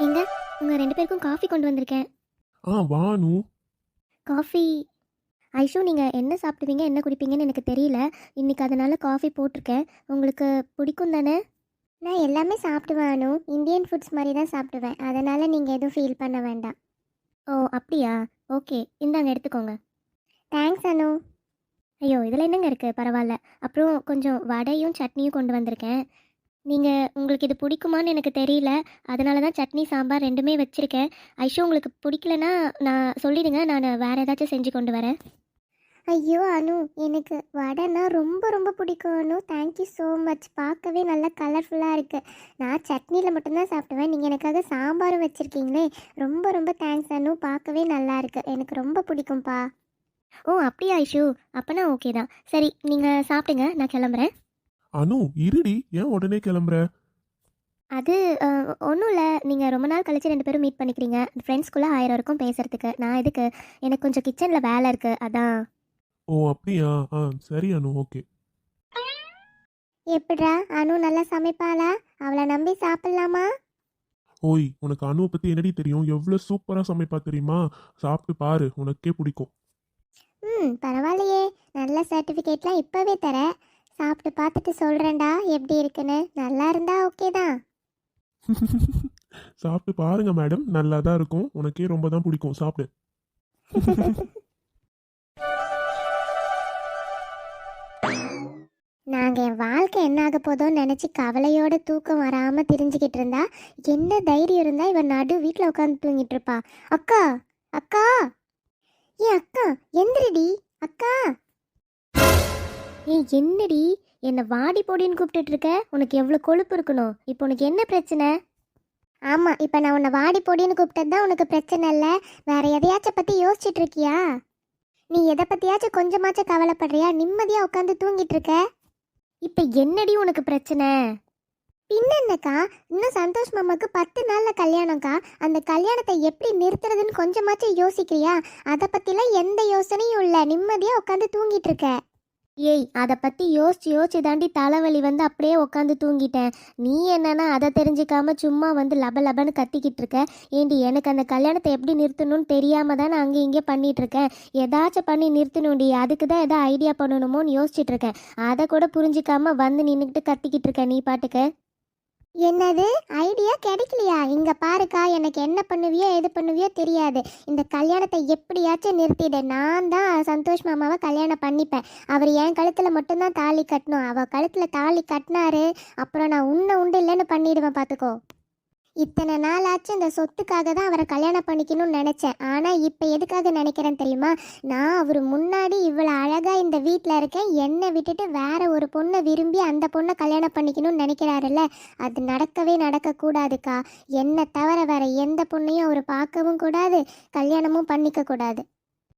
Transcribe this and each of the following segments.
எங்க உங்கள் 2 பேருக்கும் காஃபி கொண்டு வந்திருக்கேன். வானு. காஃபி. ஐஷு, நீங்கள் என்ன சாப்பிடுவீங்க என்ன குடிப்பீங்கன்னு எனக்கு தெரியல. இன்றைக்கி அதனால் காஃபி போட்டிருக்கேன். உங்களுக்கு பிடிக்கும் தானே? நான் எல்லாமே சாப்பிடுவேன் அனு. இந்தியன் ஃபுட்ஸ் மாதிரி தான் சாப்பிடுவேன். அதனால் நீங்கள் எதுவும் ஃபீல் பண்ண வேண்டாம். ஓ அப்படியா? ஓகே, இந்தாங்க எடுத்துக்கோங்க. தேங்க்ஸ் அனு. ஐயோ, இதில் என்னங்க இருக்குது, பரவாயில்ல. அப்புறம் கொஞ்சம் வடையும் சட்னியும் கொண்டு வந்திருக்கேன். நீங்கள் உங்களுக்கு இது பிடிக்குமான்னு எனக்கு தெரியல. அதனால தான் சட்னி சாம்பார் ரெண்டுமே வச்சுருக்கேன். ஐஷு, உங்களுக்கு பிடிக்கலனா நான் சொல்லிடுங்க, நான் வேறு ஏதாச்சும் செஞ்சு கொண்டு வரேன். ஐயோ அனு, எனக்கு வடைனா ரொம்ப ரொம்ப பிடிக்கும் அனு. Thank you so much. பார்க்கவே நல்லா கலர்ஃபுல்லாக இருக்குது. நான் சட்னியில் மட்டும்தான் சாப்பிடுவேன். நீங்கள் எனக்காக சாம்பாரும் வச்சுருக்கீங்களே, ரொம்ப ரொம்ப தேங்க்ஸ் அனு. பார்க்கவே நல்லா இருக்குது, எனக்கு ரொம்ப பிடிக்கும்ப்பா. ஓ அப்படியா ஐஷு? அப்போனா ஓகே தான். சரி, நீங்கள் சாப்பிடுங்க, நான் கிளம்புறேன். அனு, இருடி, ஏன் உடனே கிளம்புற? அது ஒன்றும் இல்லை. நீங்கள் ரொம்ப நாள் கழிச்சு 2 பேரும் மீட் பண்ணிக்கிறீங்க. ஃப்ரெண்ட்ஸ்குள்ளே 1000 இருக்கும் பேசுகிறதுக்கு. நான் எதுக்கு, எனக்கு கொஞ்சம் கிச்சனில் வேலை இருக்குது, அதான். ஓ அப்படியா? சரி அனு, ஓகே. எப்படிடா அனு நல்லா சமைப்பாளா? அவளை நம்பி சாப்பிட்லாமா? ஓய், உனக்கு அனுவை பற்றி என்னடி தெரியும்? எவ்வளோ சூப்பராக சமைப்பா தெரியுமா? சாப்பிட்டு பாரு, உனக்கே பிடிக்கும். பரவாயில்லையே, நல்ல சர்டிஃபிகேட்லாம் இப்போவே தர. சாப்பிட்டு பார்த்துட்டு சொல்கிறேன்டா எப்படி இருக்குன்னு. நல்லா இருந்தா ஓகே தான். சாப்பிட்டு பாருங்க மேடம், நல்லா தான் இருக்கும். உனக்கே ரொம்ப தான் பிடிக்கும், சாப்பிடு. நாங்கள் என் வாழ்க்கை என்ன ஆக போதோன்னு நினச்சி கவலையோட தூக்கம் வராமல் திரிஞ்சுக்கிட்டு இருந்தா, என்ன தைரியம் இருந்தால் இவன் நடு வீட்டில் உட்காந்து தூங்கிட்டு இருப்பா. அக்கா, அக்கா, ஏன் அக்கா, எந்திரடி அக்கா. ஏய் என்னடி, என்னை வாடி போடின்னு கூப்பிட்டுட்டு இருக்க? உனக்கு எவ்வளோ கொழுப்பு இருக்கணும்? இப்போ உனக்கு என்ன பிரச்சனை? ஆமாம், இப்போ நான் உன்னை வாடி போடின்னு கூப்பிட்டது தான் உனக்கு பிரச்சனை இல்லை. வேற எதையாச்சும் பற்றி யோசிச்சுட்டு இருக்கியா? நீ எதை பற்றியாச்சும் கொஞ்சமாச்சும் கவலைப்படுறியா? நிம்மதியாக உட்காந்து தூங்கிட்டு இருக்க. இப்போ என்னடி உனக்கு பிரச்சனை? பின்ன என்னக்கா, இன்னும் சந்தோஷ் மாமாவுக்கு 10 நாளில் கல்யாணம்க்கா. அந்த கல்யாணத்தை எப்படி நிறுத்துறதுன்னு கொஞ்சமாச்சும் யோசிக்கிறியா? அதை பற்றிலாம் எந்த யோசனையும் இல்லை. நிம்மதியாக உட்காந்து தூங்கிட்டு இருக்க. ஏய், அதை பற்றி யோசிச்சு யோசிச்சு தாண்டி தலைவலி வந்து அப்படியே உட்காந்து தூங்கிட்டேன். நீ என்னன்னா அதை தெரிஞ்சுக்காம சும்மா வந்து லப லபன்னு கத்திக்கிட்டு இருக்க. ஏண்டி, எனக்கு அந்த கல்யாணத்தை எப்படி நிறுத்தணும்னு தெரியாம தான் நான் அங்கே இங்கே பண்ணிட்டு இருக்கேன். ஏதாச்சும் பண்ணி நிறுத்தணும்டி, அதுக்கு தான் எதாவது ஐடியா பண்ணணுமோன்னு யோசிச்சுட்டு இருக்கேன். அதை கூட புரிஞ்சிக்காம வந்து நின்றுக்கிட்டு கத்திக்கிட்டு இருக்க நீ பாட்டுக்கு. என்னது, ஐடியா கிடைக்கலையா? இங்க பாருக்கா, எனக்கு என்ன பண்ணுவியோ எது பண்ணுவியோ தெரியாது. இந்த கல்யாணத்தை எப்படியாச்சும் நிறுத்திடு. நான் தான் சந்தோஷ் மாமாவை கல்யாணம் பண்ணிப்பேன். அவர் என் கழுத்துல மட்டும்தான் தாலி கட்டணும். அவ கழுத்துல தாலி கட்டினாரு, அப்புறம் நான் உன்னை உண்டு இல்லைன்னு பண்ணிடுவேன், பார்த்துக்கோ. இத்தனை நாள் ஆச்சு இந்த சொத்துக்காக தான் அவரை கல்யாணம் பண்ணிக்கணும்னு நினச்சேன். ஆனால் இப்போ எதுக்காக நினைக்கிறேன் தெரியுமா? நான் அவர் முன்னாடி இவ்வளோ அழகாக இந்த வீட்டில் இருக்கேன், என்னை விட்டுட்டு வேற ஒரு பொண்ணை விரும்பி அந்த பொண்ணை கல்யாணம் பண்ணிக்கணும்னு நினைக்கிறாருல்ல, அது நடக்கவே நடக்கக்கூடாதுக்கா. என்னை தவிர வேற எந்த பொண்ணையும் அவர் பார்க்கவும் கூடாது, கல்யாணமும் பண்ணிக்க கூடாது.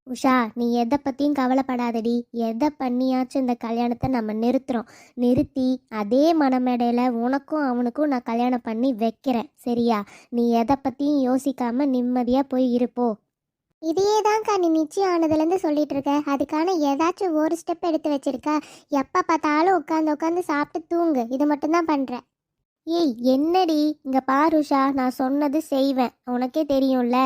உஷா, நீ எதை பற்றியும் கவலைப்படாதடி. எதை பண்ணியாச்சும் இந்த கல்யாணத்தை நம்ம நிறுத்துகிறோம். நிறுத்தி அதே மணமேடையில் உனக்கும் அவனுக்கும் நான் கல்யாணம் பண்ணி வைக்கிறேன், சரியா? நீ எதை பற்றியும் யோசிக்காமல் நிம்மதியாக போய் இருப்போ. இதையே தான்க்கா நீ நிச்சயம் ஆனதுலேருந்து சொல்லிட்டு இருக்க. அதுக்கான ஏதாச்சும் ஒரு ஸ்டெப் எடுத்து வச்சிருக்கா? எப்போ பார்த்தாலும் உட்காந்து உட்காந்து சாப்பிட்டு தூங்கு, இது மட்டும்தான் பண்ணுறேன். ஏய் என்னடி, இங்கே பாருஷா, நான் சொன்னது செய்வேன், உனக்கே தெரியும்ல.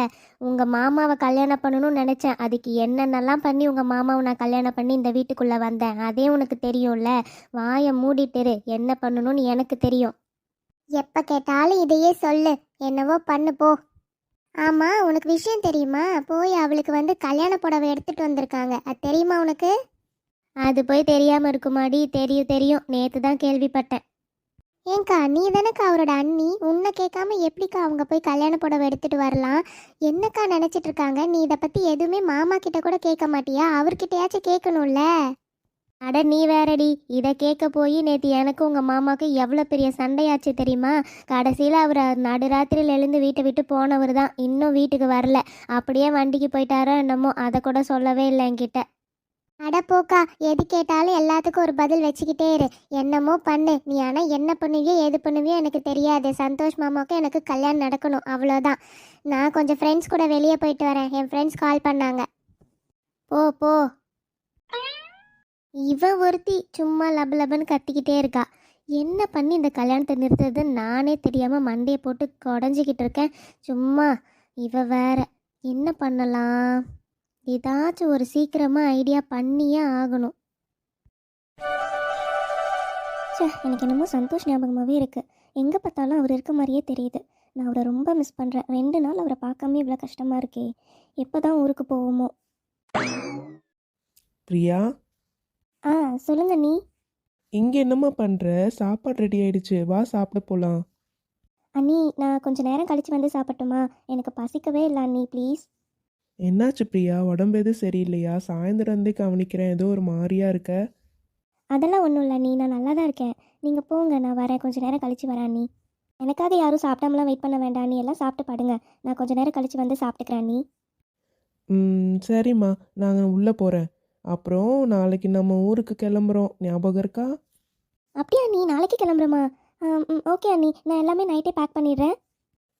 உங்கள் மாமாவை கல்யாணம் பண்ணணும்னு நினச்சேன். அதுக்கு என்னென்னலாம் பண்ணி உங்கள் மாமாவை நான் கல்யாணம் பண்ணி இந்த வீட்டுக்குள்ளே வந்தேன், அதே உனக்கு தெரியும்ல. வாயை மூடிட்டுரு, என்ன பண்ணணும்னு எனக்கு தெரியும். எப்போ கேட்டாலும் இதையே சொல்லு, என்னவோ பண்ணு போ. ஆமாம், உனக்கு விஷயம் தெரியுமா? போய் அவளுக்கு வந்து கல்யாண புடவை எடுத்துகிட்டு வந்திருக்காங்க, அது தெரியுமா உனக்கு? அது போய் தெரியாமல் இருக்குமாடி? தெரியும் தெரியும், நேற்று தான் கேள்விப்பட்டேன். ஏங்கா, நீ தானக்கா அவரோட அண்ணி, உன்னை கேட்காம எப்படிக்கா அவங்க போய் கல்யாண புடவை எடுத்துட்டு வரலாம்? என்னக்கா நினச்சிட்டு இருக்காங்க? நீ இதை பற்றி எதுவுமே மாமா கிட்ட கூட கேட்க மாட்டியா? அவர்கிட்டயாச்சும் கேட்கணும்ல. அட நீ வேறடி, இதை கேட்க போய் நேற்று எனக்கு உங்கள் மாமாவுக்கு எவ்வளோ பெரிய சண்டையாச்சு தெரியுமா? கடைசியில் அவர் நடுராத்திரியில் எழுந்து வீட்டை விட்டு போனவர் தான், இன்னும் வீட்டுக்கு வரல. அப்படியே வண்டிக்கு போயிட்டாரோ என்னமோ, அதை கூட சொல்லவே இல்லை என்கிட்ட. அட போக்கா, எது கேட்டாலும் எல்லாத்துக்கும் ஒரு பதில் வச்சுக்கிட்டே இரு. என்னமோ பண்ணு நீ. ஆனால் என்ன பண்ணுவியோ எது பண்ணுவியோ எனக்கு தெரியாது. சந்தோஷ் மாமாவுக்கு எனக்கு கல்யாணம் நடக்கணும், அவ்வளோதான். நான் கொஞ்சம் ஃப்ரெண்ட்ஸ் கூட வெளியே போயிட்டு வரேன். என் ஃப்ரெண்ட்ஸ் கால் பண்ணாங்க. போ போ. இவ ஒருத்தி சும்மா லப லபன்னு கத்திக்கிட்டே இருக்கா. என்ன பண்ணி இந்த கல்யாணத்தை நிறுத்துறதுன்னு நானே தெரியாமல் மண்டையை போட்டு குடஞ்சிக்கிட்டு இருக்கேன். சும்மா இவ வேற. என்ன பண்ணலாம்? ஏதாச்சும் ஒரு சீக்கிரமாக ஐடியா பண்ணியே ஆகணும். எனக்கு என்னமோ சந்தோஷ் ஞாபகமாகவே இருக்குது. எங்கே பார்த்தாலும் அவர் இருக்க மாதிரியே தெரியுது. நான் அவரை ரொம்ப மிஸ் பண்ணுறேன். 2 நாள் அவரை பார்க்காம இவ்வளோ கஷ்டமாக இருக்கே. எப்போ தான் ஊருக்கு போவோமோ? பிரியா, ஆ சொல்லுங்க நீ. இங்கே என்னம்மா பண்ணுற? சாப்பாடு ரெடி ஆயிடுச்சு, வா சாப்பிட போகலாம். அண்ணி, நான் கொஞ்சம் நேரம் கழித்து வந்து சாப்பிட்டுமா? எனக்கு பசிக்கவே இல்லை அண்ணி, ப்ளீஸ். என்னாச்சு பிரியா, உடம்பு எதுவும் சரியில்லையா? சாயந்தரம் வந்து கவனிக்கிறேன், ஏதோ ஒரு மாதிரியா இருக்க. அதெல்லாம் ஒன்றும் இல்லை அண்ணி, நான் நல்லா தான் இருக்கேன். நீங்கள் போங்க, நான் வரேன். கொஞ்சம் நேரம் கழித்து வரேன் அண்ணி. எனக்காக யாரும் சாப்பிடாமலாம் வெயிட் பண்ண வேண்டாம் அண்ணி. எல்லாம் சாப்பிட்டு படுங்க. நான் கொஞ்சம் நேரம் கழித்து வந்து சாப்பிட்டுக்கிறேன் அண்ணி. சரிம்மா, நாங்கள் உள்ளே போகிறேன். அப்புறம் நாளைக்கு நம்ம ஊருக்கு கிளம்புறோம், ஞாபகம் இருக்கா? அப்படியா அண்ணி? நாளைக்கு கிளம்புறோமா? ஓகே அண்ணி, நான் எல்லாமே நைட்டே பேக் பண்ணிடுறேன்.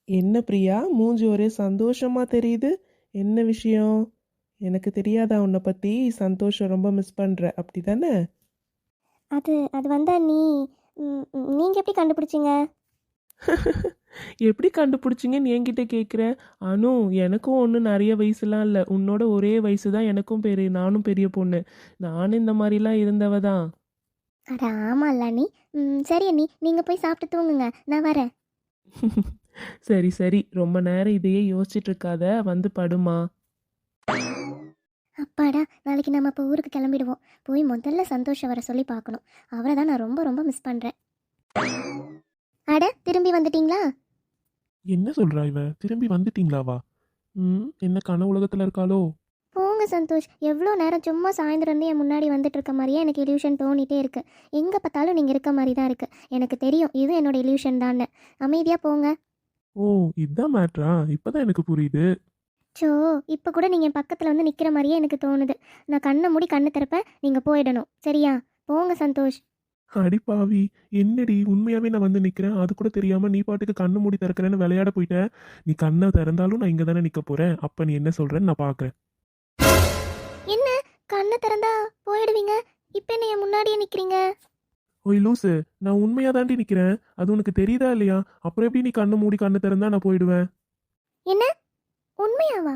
என்ன பிரியா, மூஞ்சி ஒரே சந்தோஷமா தெரியுது. என்ன விஷயம்? எனக்கு தெரியாதா உன்னை பற்றி? சந்தோஷம் ரொம்ப மிஸ் பண்ணுற அப்படி தானே? அது அது வந்து அண்ணி, நீங்கள் எப்படி கண்டுபிடிச்சிங்க? எப்படி கண்டுபிடிச்சிங்கன்னு என்கிட்ட கேட்குற? அனு, எனக்கும் ஒன்றும் நிறைய வயசுலாம் இல்லை, உன்னோட ஒரே வயசு தான் எனக்கும். நானும் பெரிய பொண்ணு. நானும் இந்த மாதிரிலாம் இருந்தவ தான். அட ஆமாம் இல்லை அண்ணி. சரி அண்ணி, நீங்கள் போய் சாப்பிட்டு தூங்குங்க, நான் வரேன். சரி சரி, ரொம்ப நேரம் இதையே யோசிச்சுட்டு இருக்காத, வந்து படுமா. அப்பாடா, நாளைக்கு நம்ம இப்போ ஊருக்கு கிளம்பிடுவோம். போய் முதல்ல சந்தோஷம் வர சொல்லி பார்க்கணும். அவரை தான் நான் ரொம்ப ரொம்ப மிஸ் பண்ணுறேன். அட, திரும்பி வந்துட்டீங்களா? என்ன சொல்றா இவ? திரும்பி வந்துட்டீங்களாவா? என்ன கன உலகத்துல இருக்காளோ? போங்க சந்தோஷ், எவ்வளோ நேரம் சும்மா சாயந்தரம் வந்து என் முன்னாடி வந்துட்டு இருக்க மாதிரியே எனக்கு இல்யூஷன் தோணிட்டே இருக்கு. எங்கே பார்த்தாலும் நீங்கள் இருக்க மாதிரி தான் இருக்குது. எனக்கு தெரியும் இது என்னோட இல்யூஷன் தான்னு. அமைதியாக போங்க. ஓ, இதான் மேட்ரா? இப்பதான் எனக்கு புரியுது. சோ, இப்போ கூட நீங்கள் என் பக்கத்தில் வந்து நிற்கிற மாதிரியே எனக்கு தோணுது. நான் கண்ணை மூடி கண்ணு திறப்பேன், நீங்கள் போயிடணும். சரியா? போங்க சந்தோஷ். அடிப்பாவி, என்னடி உண்மையாவே நான் வந்து நிக்கிறேன், அது கூட தெரியாம நீ பாட்டுக்கு கண்ணு மூடி திறக்கிறேன்னு விளையாட போயிட்ட. நீ கண்ணை திறந்தாலும் நான் இங்க தானே நிக்க போறேன். அப்ப நீ என்ன சொல்றேன்னு நான் பாக்குறேன். என்ன, கண்ணை திறந்தா போயிடுவீங்க? இப்போ என்ன என் முன்னாடியே நிற்கிறீங்க? ஓய் லூசு, நான் உண்மையா தாண்டி நிக்கிறேன். அது உனக்கு தெரியுதா இல்லையா? அப்புறம் எப்படி நீ கண்ணு மூடி கண்ணு திறந்தா நான் போயிடுவேன்? என்ன, உண்மையாவா?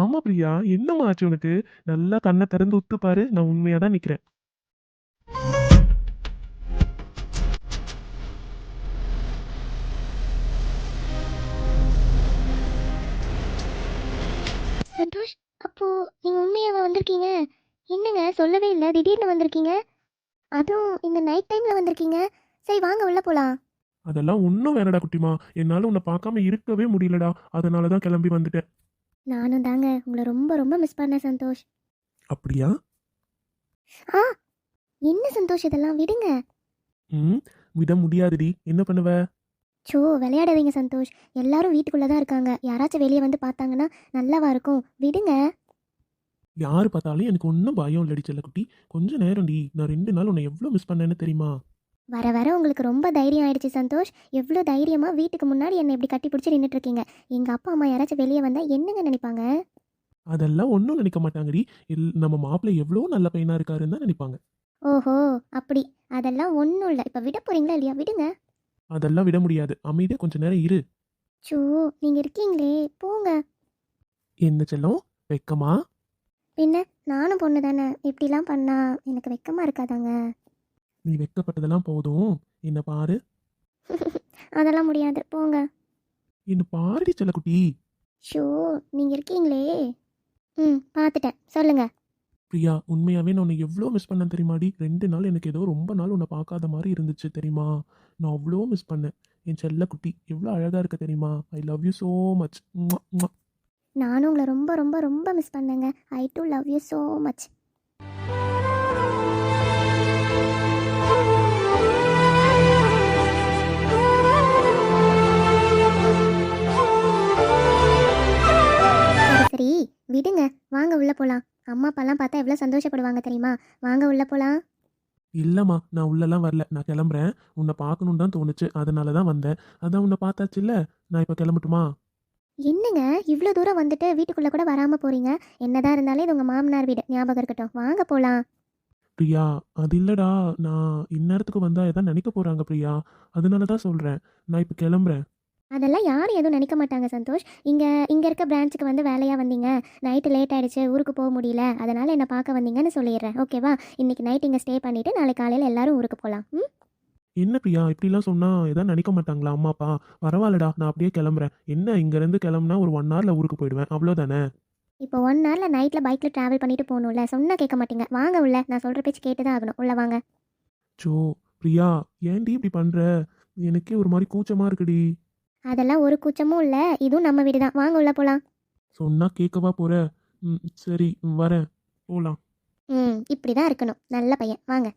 ஆமா பிரியா, என்னம்மா ஆச்சு உனக்கு? நல்லா கண்ணை திறந்து உத்து பாரு, நான் உண்மையா தான் நிக்கிறேன். சந்தோஷ், அப்போ நீங்க உண்மையாவா வந்திருக்கீங்க? என்னங்க சொல்லவே இல்லை, திடீர்னு வந்திருக்கீங்க. அதுவும் இந்த நைட் டைம்ல வந்திருக்கீங்க. சரி வாங்க உள்ள போலாம். அதெல்லாம் ஒன்றும் வேணடா குட்டிமா, என்னால உன்னை பார்க்காம இருக்கவே முடியலடா, அதனால தான் கிளம்பி வந்துட்டேன். நானும் தாங்க உங்களை ரொம்ப ரொம்ப மிஸ் பண்ணேன் சந்தோஷ். அப்படியா? ஆ, என்ன சந்தோஷ், இதெல்லாம் விடுங்க. விட முடியாதுடி, என்ன பண்ணுவ? சோ, விளையாடாதீங்க சந்தோஷ். எல்லாரும் வீட்டுக்குள்ள தான் இருக்காங்க. யாராச்சும் வெளியே வந்து பார்த்தாங்கன்னா நல்லாவா இருக்கும்? விடுங்க. யாரு பார்த்தாலும் எனக்கு ஒன்றும் பயம் இல்லடி செல்லக்குட்டி. கொஞ்ச நேரம்டி, நான் 2 நாள் உன்னை எவ்வளோ மிஸ் பண்ணேன்னு தெரியுமா? வர வர உங்களுக்கு ரொம்ப தைரியம் ஆயிடுச்சு சந்தோஷ். எவ்வளோ தைரியமா வீட்டுக்கு முன்னாடி என்னை இப்படி கட்டி பிடிச்சி நின்றுட்டு இருக்கீங்க. எங்க அப்பா அம்மா யாராச்சும் வெளியே வந்தா என்னங்க நினைப்பாங்க? அதெல்லாம் ஒன்றும் நினைக்க மாட்டாங்கடி. நம்ம மாப்பிள்ளை எவ்வளோ நல்ல பையனா இருக்காருன்னு தான் நினைப்பாங்க. ஓஹோ, அப்படி. அதெல்லாம் ஒன்றும் இல்லை. இப்போ விட போறீங்களா இல்லையா? விடுங்க. அதெல்லாம் விட முடியாது. அமைதியா கொஞ்ச நேரம் இரு. சோ, நீங்க இருக்கீங்களே, போங்க. என்ன செல்லம், வெக்கமா? பின்ன நானும் பொண்ணு தானே, இப்படிலாம் பண்ணா எனக்கு வெக்கமா இருக்காதாங்க? நீ வெக்கப்பட்டதெல்லாம் போதும், என்ன பாரு. அதெல்லாம் முடியாது, போங்க. என்ன பாருடி செல்லக்குட்டி. ஷோ, நீங்க இருக்கீங்களே. பார்த்துட்டேன், சொல்லுங்க. பிரியா, உண்மையாவே நான் உன்னை எவ்வளோ மிஸ் பண்ணேன் தெரியுமாடி? 2 நாள் எனக்கு ஏதோ ரொம்ப நாள் உன்னை பார்க்காத மாதிரி இருந்துச்சு தெரியுமா? நான் அவ்வளோ மிஸ் பண்ணேன். என் செல்லக்குட்டி எவ்வளோ அழகா இருக்க தெரியுமா? I love you so much. நானும் உங்களை ரொம்ப ரொம்ப ரொம்ப மிஸ் பண்ணேங்க. I do love you so much. சரி விடுங்க, வாங்க உள்ள போலாம். அம்மா அப்பாலாம் பார்த்தா எவ்வளோ சந்தோஷப்படுவாங்க தெரியுமா? வாங்க உள்ள போலாம். இல்லைம்மா, நான் உள்ளெல்லாம் வரல, நான் கிளம்புறேன். உன்னை பார்க்கணுன்னு தான் தோணுச்சு, அதனால தான் வந்தேன். அதான் உன்னை பார்த்தாச்சு இல்லை, நான் இப்போ கிளம்பட்டுமா? என்னங்க இவ்வளோ தூரம் வந்துட்டு வீட்டுக்குள்ளே கூட வராமல் போகிறீங்க? என்னதான் இருந்தாலும் இது உங்கள் மாமனார் வீடு, ஞாபகம் இருக்கட்டும். வாங்க போகலாம். பிரியா அது இல்லடா, நான் இந்நேரத்துக்கு வந்தா எதாவது நினைக்க போறாங்க பிரியா, அதனால தான் சொல்றேன். நான் இப்போ கிளம்புறேன். அதெல்லாம் யாரும் எதுவும் நினைக்க மாட்டாங்க சந்தோஷ். இங்கே இருக்க பிரான்ச்சுக்கு வந்து வேலையாக வந்தீங்க, நைட்டு லேட் ஆயிடுச்சு, ஊருக்கு போக முடியல, அதனால் என்னை பார்க்க வந்தீங்கன்னு சொல்லிடுறேன். ஓகேவா? இன்னைக்கு நைட் இங்கே ஸ்டே பண்ணிவிட்டு நாளைக்கு காலையில் எல்லாரும் ஊருக்கு போகலாம். ம். என்ன பிரியா இப்படிலாம் சொன்னா எதாவது நினைக்க மாட்டாங்களா அம்மா அப்பா? பரவாயில்லடா, நான் அப்படியே கிளம்புறேன். என்ன இங்கேருந்து கிளம்புனா ஒரு 1 ஹவர்ல ஊருக்கு போயிடுவேன், அவ்வளோதானே? இப்போ 1 ஹவரில் நைட்டில் பைக்கில் ட்ராவல் பண்ணிட்டு போகணும்ல, சொன்னால் கேட்க மாட்டீங்க. வாங்க உள்ள, நான் சொல்கிற பேச்சு கேட்டு தான் ஆகணும். உள்ள வாங்க. சோ பிரியா, ஏன்டி இப்படி பண்ற? எனக்கே ஒரு மாதிரி கூச்சமா இருக்குடி. அதெல்லாம் ஒரு கூச்சமும் இல்லை, இதுவும் நம்ம வீடு தான். வாங்க உள்ள போகலாம். சொன்னா கேட்கவா போற? ம், சரி வரேன், போலாம். ம், இப்படி தான் இருக்கணும். நல்ல பையன். வாங்க.